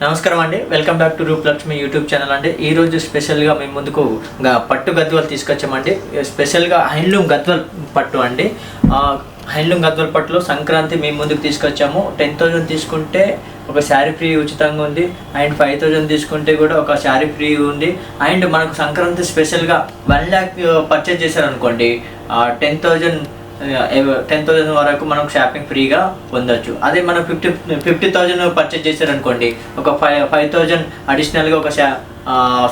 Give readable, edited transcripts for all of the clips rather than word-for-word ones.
నమస్కారం అండి, welcome back to Rupalakshmi YouTube channel అండి. ఈరోజు స్పెషల్గా మేము ముందుకు పట్టు గద్వాలు తీసుకొచ్చామండి. స్పెషల్గా హ్యాండ్లూమ్ గద్వాల్ పట్టు అండి. హ్యాండ్లూమ్ గద్వాల్ పట్టులో సంక్రాంతి మేము ముందుకు తీసుకొచ్చాము. 10,000 తీసుకుంటే ఒక శారీ ఫ్రీ ఉచితంగా ఉంది, అండ్ 5,000 తీసుకుంటే కూడా ఒక శారీ ఫ్రీ ఉంది. అండ్ మనకు సంక్రాంతి స్పెషల్గా 1 lakh పర్చేజ్ చేశారనుకోండి, 10,000 వరకు మనం షాపింగ్ ఫ్రీగా పొందొచ్చు. అదే మనం 50,000 పర్చేజ్ చేశారనుకోండి, ఒక 5,000 అడిషనల్గా ఒక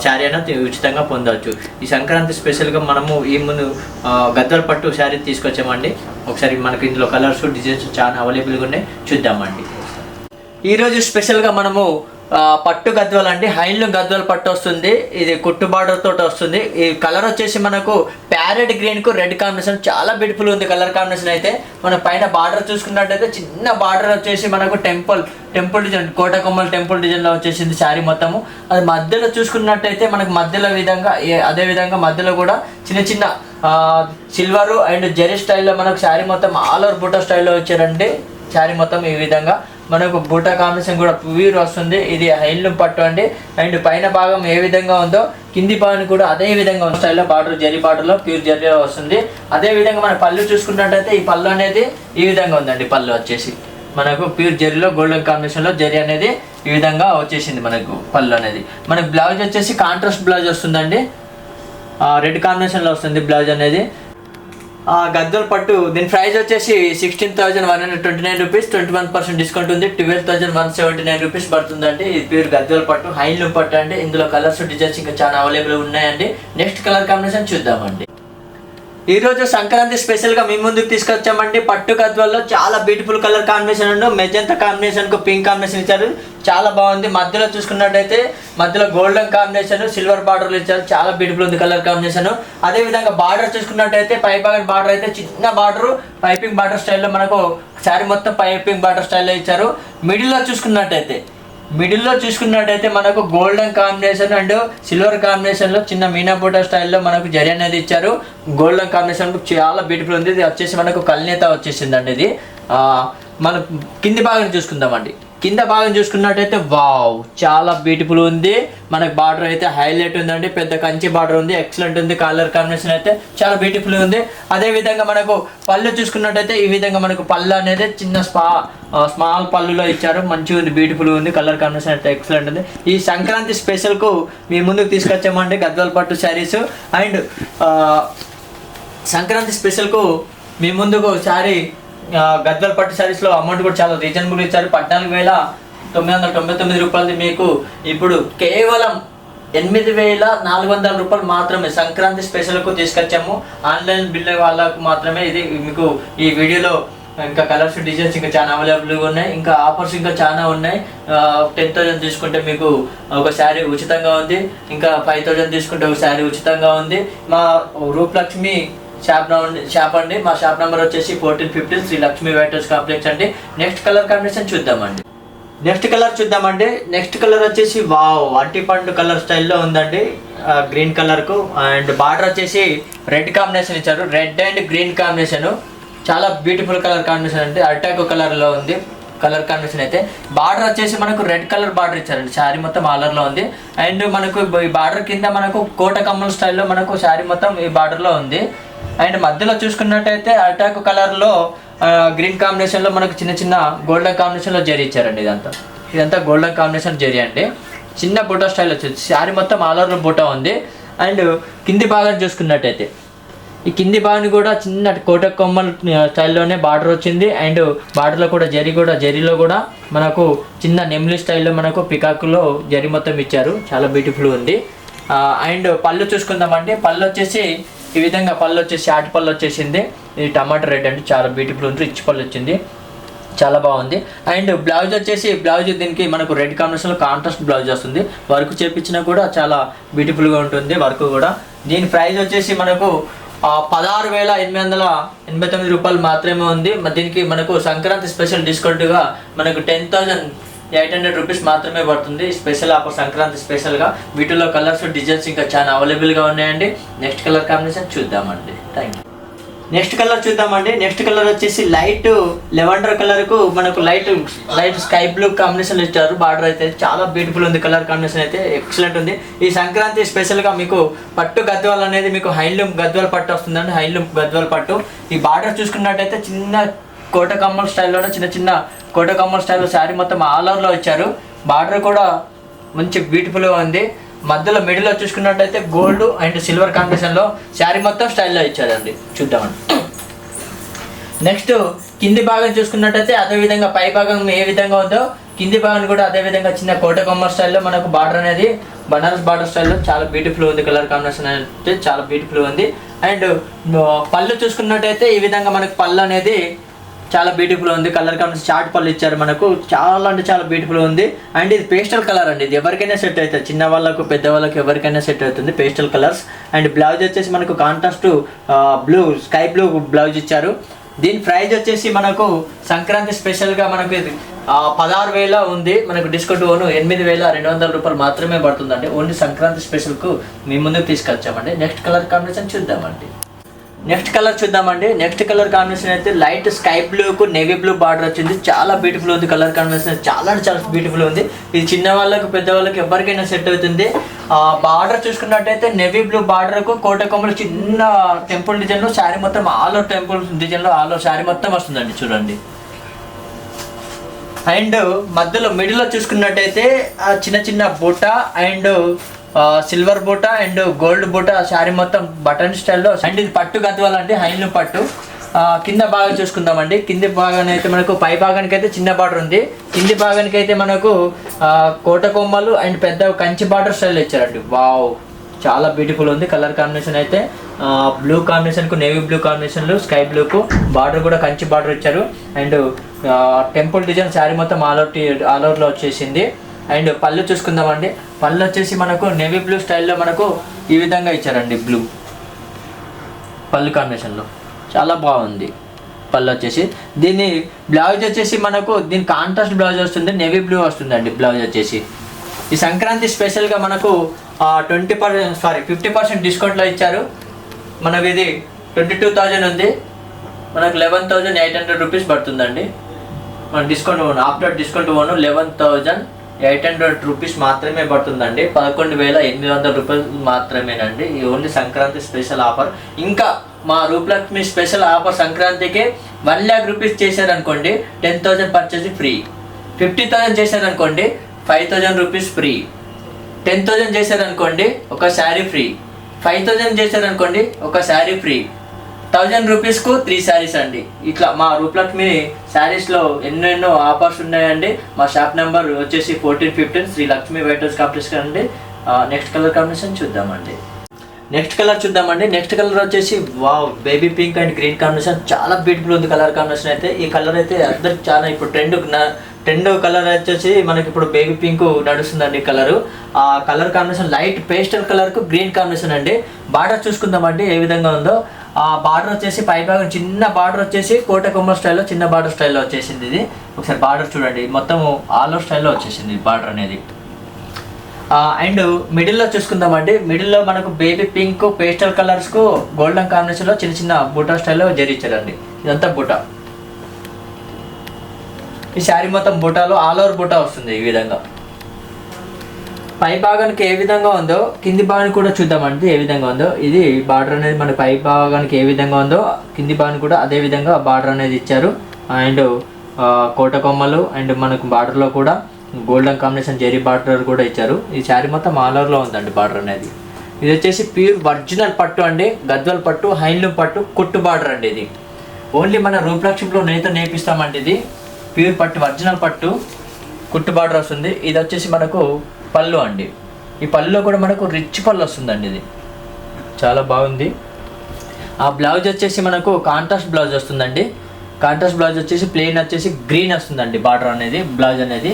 శారీ అనేది ఉచితంగా పొందవచ్చు. ఈ సంక్రాంతి స్పెషల్గా మనము ఈ ముందు గద్వాల్ పట్టు శారీ తీసుకొచ్చామండి. ఒకసారి మనకు ఇందులో కలర్స్ డిజైన్స్ చాలా అవైలబుల్గా ఉన్నాయి, చూద్దామండి. ఈరోజు స్పెషల్గా మనము పట్టు గద్వాల్ అండి, హ్యాండ్లూమ్ గద్వాల్ పట్టు వస్తుంది. ఇది కుట్టు బార్డర్ తోటి వస్తుంది. ఈ కలర్ వచ్చేసి మనకు ప్యారెట్ గ్రీన్కు రెడ్ కాంబినేషన్, చాలా బ్యూటిఫుల్ ఉంది కలర్ కాంబినేషన్. అయితే మన పైన బార్డర్ చూసుకున్నట్టయితే చిన్న బార్డర్ వచ్చేసి మనకు టెంపుల్ డిజైన్, కోటకొమ్మల టెంపుల్ డిజైన్లో వచ్చేసింది శారీ మొత్తము. అది మధ్యలో చూసుకున్నట్టయితే మనకు మధ్యలో విధంగా, అదే విధంగా మధ్యలో కూడా చిన్న చిన్న సిల్వరు అండ్ జెరీ స్టైల్లో మనకు శారీ మొత్తం ఆల్ ఓవర్ బూటా స్టైల్లో వచ్చారండి. శారీ మొత్తం ఈ విధంగా మనకు బూటా కాంబినేషన్ కూడా ప్యూర్ వస్తుంది. ఇది హ్యాండ్లూమ్ పట్టు అండి. అండ్ పైన భాగం ఏ విధంగా ఉందో కింది భాగం కూడా అదే విధంగా ఉంది స్టైల్లో, బార్డర్ జరీ బార్డర్లో ప్యూర్ జరీలో వస్తుంది. అదే విధంగా మన పళ్ళు చూసుకున్నట్టయితే ఈ పళ్ళు అనేది ఈ విధంగా ఉందండి. పళ్ళు వచ్చేసి మనకు ప్యూర్ జరీలో గోల్డెన్ కాంబినేషన్లో జరీ అనేది ఈ విధంగా వచ్చేసింది మనకు పళ్ళు అనేది. మనకు బ్లౌజ్ వచ్చేసి కాంట్రాస్ట్ బ్లౌజ్ వస్తుందండి, రెడ్ కాంబినేషన్లో వస్తుంది బ్లౌజ్ అనేది. గద్వాల్ పట్టు దీని ప్రైస్ వచ్చేసి 16,129 రూపీస్, 21% డిస్కౌంట్ ఉంది. 12,179 రూపీస్ పడుతుందండి. ఇది ప్యూర్ గద్వాల్ పట్టు, హ్యాండ్లూమ్ పట్టు అండి. ఇందులో కలర్స్ డిజైన్స్ ఇంకా చాలా అవైలబుల్ ఉన్నాయండి. నెక్స్ట్ కలర్ కాంబినేషన్ చూద్దామండి. ఈరోజు సంక్రాంతి స్పెషల్గా మీ ముందుకు తీసుకొచ్చామండి. పట్టు గద్వాల్లో చాలా బ్యూటిఫుల్ కలర్ కాంబినేషన్ ఉండు, మెజంతా కాంబినేషన్కు పింక్ కాంబినేషన్ ఇచ్చారు, చాలా బాగుంది. మధ్యలో చూసుకున్నట్టయితే మధ్యలో గోల్డెన్ కాంబినేషన్ సిల్వర్ బార్డర్లు ఇచ్చారు, చాలా బ్యూటిఫుల్ ఉంది కలర్ కాంబినేషన్. అదేవిధంగా బార్డర్ చూసుకున్నట్టయితే పై భాగం బార్డర్ అయితే చిన్న బార్డర్, పైపింగ్ బార్డర్ స్టైల్లో మనకు శారీ మొత్తం పైపింగ్ బార్డర్ స్టైల్లో ఇచ్చారు. మిడిల్లో చూసుకున్నట్టయితే మనకు గోల్డెన్ కాంబినేషన్ అండ్ సిల్వర్ కాంబినేషన్లో చిన్న మీనా బూటా స్టైల్లో మనకు జరీ అనేది ఇచ్చారు. గోల్డెన్ కాంబినేషన్ చాలా బ్యూటిఫుల్ ఉంది. ఇది వచ్చేసి మనకు కల్నేత వచ్చేసిందండి. ఇది మనం కింది భాగం చూసుకుందామండి. కింద భాగం చూసుకున్నట్టయితే వావ్, చాలా బ్యూటిఫుల్ ఉంది. మనకు బార్డర్ అయితే హైలైట్ ఉందండి, పెద్ద కంచి బార్డర్ ఉంది, ఎక్సలెంట్ ఉంది. కలర్ కాంబినేషన్ అయితే చాలా బ్యూటిఫుల్ ఉంది. అదే విధంగా మనకు పళ్ళు చూసుకున్నట్టయితే ఈ విధంగా మనకు పళ్ళు అనేది చిన్న స్మాల్ పళ్ళులో ఇచ్చారు, మంచిగా ఉంది, బ్యూటిఫుల్ ఉంది. కలర్ కాంబినేషన్ అయితే ఎక్సలెంట్ ఉంది. ఈ సంక్రాంతి స్పెషల్కు మీ ముందుకు తీసుకొచ్చామండి గద్వాల్ పట్టు శారీస్. అండ్ సంక్రాంతి స్పెషల్కు మీ ముందుకు శారీ గద్వాల్ పట్టు శారీస్లో అమౌంట్ కూడా చాలా రీజనబుల్ ఇచ్చారు. 14,999 రూపాయలది మీకు ఇప్పుడు కేవలం 8,400 రూపాయలు మాత్రమే సంక్రాంతి స్పెషల్కు తీసుకొచ్చాము. ఆన్లైన్ బిల్ వాళ్ళకు మాత్రమే ఇది. మీకు ఈ వీడియోలో ఇంకా కలర్స్ డిజైన్స్ ఇంకా చాలా అవైలబుల్గా ఉన్నాయి, ఇంకా ఆఫర్స్ ఇంకా చాలా ఉన్నాయి. 10,000 తీసుకుంటే మీకు ఒక శారీ ఉచితంగా ఉంది, ఇంకా 5,000 తీసుకుంటే ఒక శారీ ఉచితంగా ఉంది. మా రూపలక్ష్మి షాప్ అండి. మా షాప్ నెంబర్ వచ్చేసి 1415 శ్రీ లక్ష్మీ వెయిటర్స్ కాంప్లెక్స్ అండి. నెక్స్ట్ కలర్ కాంబినేషన్ చూద్దామండి. నెక్స్ట్ కలర్ వచ్చేసి వావ్, అరటిపండు కలర్ స్టైల్లో ఉందండి, గ్రీన్ కలర్కు. అండ్ బార్డర్ వచ్చేసి రెడ్ కాంబినేషన్ ఇచ్చారు, రెడ్ అండ్ గ్రీన్ కాంబినేషన్, చాలా బ్యూటిఫుల్ కలర్ కాంబినేషన్ అండి. అటాక్ కలర్లో ఉంది కలర్ కాంబినేషన్ అయితే. బార్డర్ వచ్చేసి మనకు రెడ్ కలర్ బార్డర్ ఇచ్చారండి, శారీ మొత్తం ఆలర్లో ఉంది. అండ్ మనకు ఈ బార్డర్ కింద మనకు కోటకమ్మల స్టైల్లో మనకు శారీ మొత్తం ఈ బార్డర్లో ఉంది. అండ్ మధ్యలో చూసుకున్నట్టయితే అటాక్ కలర్లో గ్రీన్ కాంబినేషన్లో మనకు చిన్న చిన్న గోల్డెన్ కాంబినేషన్లో జరీ ఇచ్చారండి. ఇదంతా గోల్డెన్ కాంబినేషన్ జరీ అండి. చిన్న బూటా స్టైల్ వచ్చేది, శారీ మొత్తం ఆలర్లో బూటా ఉంది. అండ్ కింది భాగం చూసుకున్నట్టయితే ఈ కింది భాగాన్ని కూడా చిన్న కోటకొమ్మల స్టైల్లోనే బార్డర్ వచ్చింది. అండ్ బార్డర్లో కూడా జరీలో కూడా మనకు చిన్న నెమ్లీ స్టైల్లో మనకు పికాకులో జరీ మొత్తం ఇచ్చారు, చాలా బ్యూటిఫుల్ ఉంది. అండ్ పళ్ళు చూసుకుందామండి. పళ్ళు వచ్చేసి ఈ విధంగా పళ్ళు వచ్చేసి షార్ట్ పళ్ళు వచ్చేసింది. ఇది టమాటా రెడ్ అండి, చాలా బ్యూటిఫుల్ ఉంది, రిచ్ పళ్ళు వచ్చింది, చాలా బాగుంది. అండ్ బ్లౌజ్ వచ్చేసి దీనికి మనకు రెడ్ కాంబినేషన్లో కాంట్రాస్ట్ బ్లౌజ్ వస్తుంది. వర్క్ చేపించినా కూడా చాలా బ్యూటిఫుల్గా ఉంటుంది వర్క్ కూడా. దీని ప్రైస్ వచ్చేసి మనకు 16,889 రూపాయలు మాత్రమే ఉంది. దీనికి మనకు సంక్రాంతి స్పెషల్ డిస్కౌంట్గా మనకు 10,800 రూపీస్ మాత్రమే పడుతుంది. స్పెషల్ ఆఫర్ సంక్రాంతి స్పెషల్గా. వీటిలో కలర్స్ డిజైన్స్ ఇంకా చాలా అవైలబుల్గా ఉన్నాయండి. నెక్స్ట్ కలర్ కాంబినేషన్ చూద్దామండి. Thank you. నెక్స్ట్ కలర్ చూద్దామండి. నెక్స్ట్ కలర్ వచ్చేసి లైట్ లెవెండర్ కలర్కు మనకు లైట్ స్కై బ్లూ కాంబినేషన్ ఇచ్చారు. బార్డర్ అయితే చాలా బ్యూటిఫుల్ ఉంది. కలర్ కాంబినేషన్ అయితే ఎక్సలెంట్ ఉంది. ఈ సంక్రాంతి స్పెషల్గా మీకు పట్టు గద్వాల్ అనేది మీకు హైలూమ్ గద్వాల్ పట్టు వస్తుందండి. హైలూమ్ గద్వాల్ పట్టు. ఈ బార్డర్ చూసుకున్నట్టయితే చిన్న కోట కమ్మల్ స్టైల్లోనే చిన్న కోట కమ్మల్ స్టైల్లో శారీ మొత్తం ఆల్ ఓవర్లో ఇచ్చారు. బార్డర్ కూడా మంచి బ్యూటిఫుల్గా ఉంది. మధ్యలో మిడిల్లో చూసుకున్నట్టయితే గోల్డ్ అండ్ సిల్వర్ కాంబినేషన్లో శారీ మొత్తం స్టైల్లో ఇచ్చారండి. చూద్దామండి. నెక్స్ట్ కింది భాగం చూసుకున్నట్టయితే అదేవిధంగా పై భాగం ఏ విధంగా ఉందో కింది భాగం కూడా అదేవిధంగా చిన్న కోట కొమ్మర్ స్టైల్లో మనకు బార్డర్ అనేది బనారస్ బార్డర్ స్టైల్లో చాలా బ్యూటిఫుల్ ఉంది. కలర్ కాంబినేషన్ అయితే చాలా బ్యూటిఫుల్ ఉంది. అండ్ పళ్ళు చూసుకున్నట్టయితే ఈ విధంగా మనకు పళ్ళు అనేది చాలా బ్యూటిఫుల్ ఉంది. కలర్ కాంబినేషన్ చాట్ పళ్ళు ఇచ్చారు మనకు. చాలా అంటే చాలా బ్యూటిఫుల్ ఉంది. అండ్ ఇది పేస్టల్ కలర్ అండి. ఇది ఎవరికైనా సెట్ అవుతుంది. చిన్న వాళ్ళకు పెద్ద వాళ్ళకు ఎవరికైనా సెట్ అవుతుంది. Pastel colours. అండ్ బ్లౌజ్ వచ్చేసి మనకు contrast blue sky blue blouse ఇచ్చారు. దీని ప్రైజ్ వచ్చేసి మనకు సంక్రాంతి స్పెషల్గా మనకు 16,000 ఉంది. మనకు డిస్కౌంట్ ఓను 8,200 రూపాయలు మాత్రమే పడుతుందండి. ఓన్లీ సంక్రాంతి స్పెషల్కు మీ ముందుకు తీసుకొచ్చామండి. నెక్స్ట్ కలర్ కాంబినేషన్ చూద్దామండి. నెక్స్ట్ కలర్ కాంబినేషన్ అయితే లైట్ స్కై బ్లూకు నేవీ బ్లూ బార్డర్ వచ్చింది. చాలా బ్యూటిఫుల్ ఉంది. కలర్ కాంబినేషన్ చాలా బ్యూటిఫుల్ ఉంది. ఇది చిన్న వాళ్ళకు పెద్ద వాళ్ళకి ఎవరికైనా సెట్ అవుతుంది. బార్డర్ చూసుకున్నట్టయితే నేవీ బ్లూ బార్డర్కు కోట కొమ్మలు చిన్న టెంపుల్ డిజైన్లో శారీ మొత్తం ఆల్ ఓవర్ టెంపుల్ డిజైన్లో ఆల్ ఓవర్ శారీ మొత్తం వస్తుందండి. చూడండి. అండ్ మధ్యలో మిడిల్లో చూసుకున్నట్టయితే చిన్న బూట అండ్ సిల్వర్ బూట అండ్ గోల్డ్ బూట శారీ మొత్తం బటన్ స్టైల్లో. అండ్ ఇది పట్టు గద్వాలండి. హైలూమ్ పట్టు. కింద భాగం చూసుకుందామండి. కింది భాగానికి అయితే మనకు పై భాగానికి అయితే చిన్న బార్డర్ ఉంది. కింది భాగానికి అయితే మనకు కోట కొమ్మలు అండ్ పెద్ద కంచి బార్డర్ స్టైల్ ఇచ్చారండి. వావ్, చాలా బ్యూటిఫుల్ ఉంది. కలర్ కాంబినేషన్ అయితే బ్లూ కాంబినేషన్కు నేవీ బ్లూ కాంబినేషన్లు స్కై బ్లూకు బార్డర్ కూడా కంచి బార్డర్ ఇచ్చారు. అండ్ టెంపుల్ డిజైన్ శారీ మొత్తం ఆల్ ఓవర్లో వచ్చేసింది. అండ్ పళ్ళు చూసుకుందామండి. పళ్ళు వచ్చేసి మనకు నేవీ బ్లూ స్టైల్లో మనకు ఈ విధంగా ఇచ్చారండి. బ్లూ పళ్ళు కాంబినేషన్లో చాలా బాగుంది. పళ్ళు వచ్చేసి దీని బ్లౌజ్ వచ్చేసి మనకు దీని కాంట్రాస్ట్ బ్లౌజ్ వస్తుంది. నేవీ బ్లూ వస్తుందండి బ్లౌజ్ వచ్చేసి. ఈ సంక్రాంతి స్పెషల్గా మనకు 50% డిస్కౌంట్లో ఇచ్చారు. మనకు ఇది 22,000 ఉంది. మనకు 11,800 రూపీస్ పడుతుందండి. మన discount own after discount own 11,800 rupees మాత్రమే పడుతుందండి. 11,800 రూపాయలు మాత్రమేనండి. ఈ ఓన్లీ సంక్రాంతి స్పెషల్ ఆఫర్. ఇంకా మా రూపలక్ష్మి స్పెషల్ ఆఫర్ సంక్రాంతికి 1,00,000 రూపీస్ చేశారనుకోండి 10,000 పర్చేజ్ ఫ్రీ. 50,000 చేశారనుకోండి 5,000 రూపీస్ ఫ్రీ. 10,000 చేశారనుకోండి ఒక శారీ ఫ్రీ. 5,000 చేశారనుకోండి ఒక శారీ ఫ్రీ. 1,000 రూపీస్కు 3 శారీస్ అండి. ఇట్లా మా రూపలక్ష్మి శారీస్లో ఎన్నెన్నో ఆఫర్స్ ఉన్నాయండి. మా షాప్ నెంబర్ వచ్చేసి 1415 Shri Lakshmi white house complex అండి. నెక్స్ట్ కలర్ కాంబినేషన్ చూద్దామండి. నెక్స్ట్ కలర్ వచ్చేసి wow, baby pink and green combination చాలా బ్యూటిఫుల్ ఉంది. కలర్ కాంబినేషన్ అయితే ఈ కలర్ అయితే అందరికి చాలా ఇప్పుడు ట్రెండ్ కలర్ వచ్చేసి మనకి ఇప్పుడు బేబీ పింక్ నడుస్తుందండి కలరు. ఆ కలర్ కాంబినేషన్ లైట్ పేస్టల్ కలర్కు గ్రీన్ కాంబినేషన్ అండి. బార్డర్ చూసుకుందామండి ఏ విధంగా ఉందో. ఆ బార్డర్ వచ్చేసి పై భాగం చిన్న బార్డర్ వచ్చేసి కోట కొమ్మ స్టైల్లో చిన్న బార్డర్ స్టైల్లో వచ్చేసింది. ఇది ఒకసారి బార్డర్ చూడండి, మొత్తం ఆల్ ఓవర్ స్టైల్లో వచ్చేసింది బార్డర్ అనేది. అండ్ మిడిల్లో చూసుకుందామండి. మిడిల్లో మనకు బేబీ పింక్ పేస్టల్ కలర్స్కు గోల్డెన్ కాంబినేషన్లో చిన్న బూటా స్టైల్లో జరిచారండి. ఇదంతా బూటా. ఈ శారీ మొత్తం బూటాలో ఆల్ ఓవర్ బూటా వస్తుంది ఈ విధంగా. పై భాగానికి ఏ విధంగా ఉందో కింది భాగానికి కూడా చూద్దామండి ఏ విధంగా ఉందో. ఇది బార్డర్ అనేది మన పై భాగానికి ఏ విధంగా ఉందో కింది భాగానికి కూడా అదే విధంగా బార్డర్ అనేది ఇచ్చారు. అండ్ కోట కొమ్మలు అండ్ మనకు బార్డర్లో కూడా గోల్డెన్ కాంబినేషన్ జెరీ బార్డర్ కూడా ఇచ్చారు. ఈ శారీ మొత్తం ఆల్ ఓవర్లో ఉందండి బార్డర్ అనేది. ఇది వచ్చేసి ప్యూర్ ఒరిజినల్ పట్టు అండి. గద్వాల్ పట్టు, హైండ్లూమ్ పట్టు, కుట్టు బార్డర్ అండి. ఇది ఓన్లీ మన రూపలక్ష్మిలో నేతో నేర్పిస్తామండి. ఇది ప్యూర్ పట్టు, ఒరిజినల్ పట్టు, కుట్టు బార్డర్ వస్తుంది. ఇది వచ్చేసి మనకు పళ్ళు అండి. ఈ పళ్ళులో కూడా మనకు రిచ్ పళ్ళు వస్తుందండి. ఇది చాలా బాగుంది. ఆ బ్లౌజ్ వచ్చేసి మనకు కాంట్రాస్ట్ బ్లౌజ్ వస్తుందండి. కాంట్రాస్ట్ బ్లౌజ్ వచ్చేసి ప్లెయిన్ వచ్చేసి గ్రీన్ వస్తుందండి బార్డర్ అనేది, బ్లౌజ్ అనేది.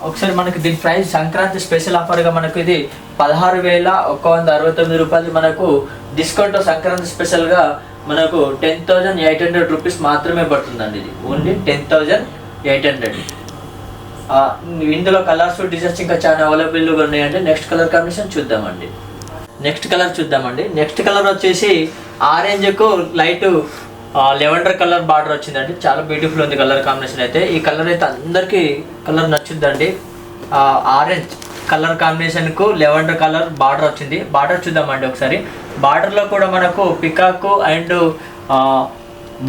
ఒకసారి మనకి దీని ప్రైస్ సంక్రాంతి స్పెషల్ ఆఫర్గా మనకు ఇది 16,169 రూపాయలు. మనకు డిస్కౌంట్ సంక్రాంతి స్పెషల్గా మనకు 10,800 రూపీస్ మాత్రమే పడుతుందండి. ఇది ఓన్లీ 10,800. ఇందులో కలర్స్ డిజైన్స్ ఇంకా చాలా అవైలబుల్గా ఉన్నాయండి. నెక్స్ట్ కలర్ కాంబినేషన్ చూద్దామండి. నెక్స్ట్ కలర్ చూద్దామండి. నెక్స్ట్ కలర్ వచ్చేసి ఆరెంజ్కు లైట్ లెవెండర్ కలర్ బార్డర్ వచ్చిందండి. చాలా బ్యూటిఫుల్ ఉంది కలర్ కాంబినేషన్ అయితే. ఈ కలర్ అయితే అందరికీ కలర్ నచ్చుద్దండి. ఆరెంజ్ కలర్ కాంబినేషన్కు లెవెండర్ కలర్ బార్డర్ వచ్చింది. బార్డర్ చూద్దామండి ఒకసారి. బార్డర్లో కూడా మనకు పికాక్ అండ్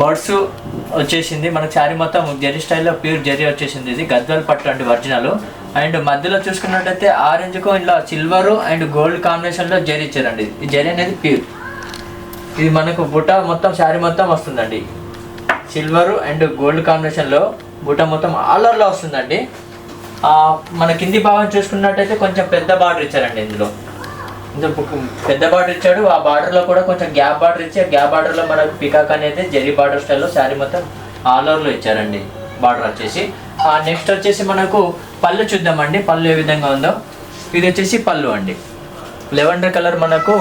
బర్డ్స్ వచ్చేసింది. మనకు శారీ మొత్తం జరీ స్టైల్లో ప్యూర్ జరీ వచ్చేసింది. ఇది గద్వాల్ పట్టు అండి ఒరిజినల్. అండ్ మధ్యలో చూసుకున్నట్టయితే ఆరెంజ్కు ఇలా సిల్వర్ అండ్ గోల్డ్ కాంబినేషన్లో జరీ ఇచ్చారండి. ఈ జరీ అనేది ప్యూర్. ఇది మనకు బుట్ట మొత్తం శారీ మొత్తం వస్తుందండి. సిల్వర్ అండ్ గోల్డ్ కాంబినేషన్లో బుట్ట మొత్తం ఆలర్లో వస్తుందండి. మన కింది భాగం చూసుకున్నట్టయితే కొంచెం పెద్ద బార్డర్ ఇచ్చారండి. ఇందులో పెద్ద బార్డర్ ఇచ్చాడు. ఆ బార్డర్లో కూడా కొంచెం గ్యాప్ బార్డర్ ఇచ్చి ఆ గ్యాప్ బార్డర్లో మనకు పికాక్ అనేది జరీ బార్డర్ స్టైల్లో శారీ మొత్తం ఆల్ ఓవర్లో ఇచ్చారండి బార్డర్ వచ్చేసి. నెక్స్ట్ వచ్చేసి మనకు పళ్ళు చూద్దామండి. పళ్ళు ఏ విధంగా ఉందో. ఇది వచ్చేసి పళ్ళు అండి. లెవెండర్ కలర్ మనకు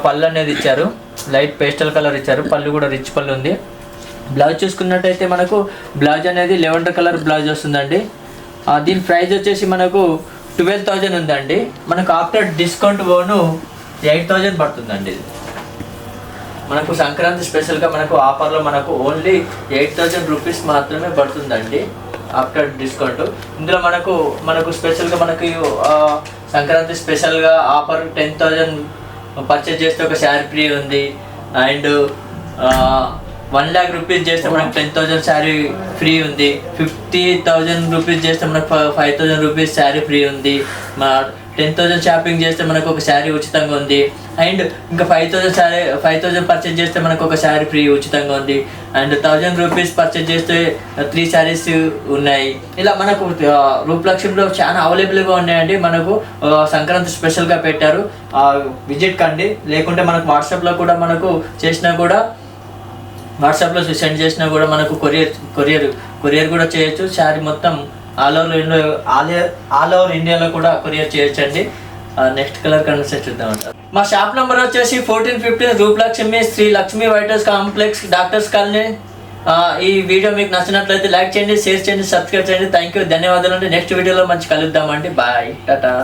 పళ్ళు అనేది ఇచ్చారు. లైట్ పేస్టల్ కలర్ ఇచ్చారు. పళ్ళు కూడా రిచ్ పళ్ళు ఉంది. బ్లౌజ్ చూసుకున్నట్టయితే మనకు బ్లౌజ్ అనేది లెవెండర్ కలర్ బ్లౌజ్ వస్తుందండి. దీని ప్రైస్ వచ్చేసి మనకు 12,000 ఉందండి. మనకు ఆఫ్టర్ డిస్కౌంట్ పోను 8,000 పడుతుందండి. మనకు సంక్రాంతి స్పెషల్గా మనకు ఆఫర్లో మనకు ఓన్లీ 8,000 రూపీస్ మాత్రమే పడుతుందండి ఆఫ్టర్ డిస్కౌంట్. ఇందులో మనకు స్పెషల్గా మనకి సంక్రాంతి స్పెషల్గా ఆఫర్ 10,000 పర్చేజ్ చేస్తే ఒక శారీ ఫ్రీ ఉంది. అండ్ 1 lakh రూపీస్ చేస్తే మనకు 10,000 శారీ ఫ్రీ ఉంది. 50,000 రూపీస్ చేస్తే మనకు 5,000 రూపీస్ శారీ ఫ్రీ ఉంది. 10,000 షాపింగ్ చేస్తే మనకు ఒక శారీ ఉచితంగా ఉంది. అండ్ ఇంకా 5,000 పర్చేజ్ చేస్తే మనకు ఒక శారీ ఫ్రీ ఉచితంగా ఉంది. అండ్ 1,000 రూపీస్ పర్చేజ్ చేస్తే 3 శారీస్ ఉన్నాయి. ఇలా మనకు రూపలక్ష్మిలో చాలా అవైలబుల్గా ఉన్నాయండి. మనకు సంక్రాంతి స్పెషల్గా పెట్టారు. విజిట్ కండి. లేకుంటే మనకు వాట్సాప్లో కూడా మనకు చేసినా కూడా వాట్సాప్లో సెండ్ చేసినా కూడా మనకు కొరియర్ కూడా చేయొచ్చు. శారీ మొత్తం ఆల్ ఓవర్ ఇండియాలో కూడా కొరియర్ చేయొచ్చు అండి. నెక్స్ట్ కలర్ కన్వర్సేట్ చూద్దామంటారు. మా షాప్ నెంబర్ వచ్చేసి 1415 Rupalakshmi Sri Lakshmi white house complex doctors colony. ఈ వీడియో మీకు నచ్చినట్లయితే లైక్ చేయండి, షేర్ చేయండి, సబ్స్క్రైబ్ చేయండి. థ్యాంక్ యూ, ధన్యవాదాలు అండి. నెక్స్ట్ వీడియోలో మంచి కలుద్దామండి. బాయ్, టాటా.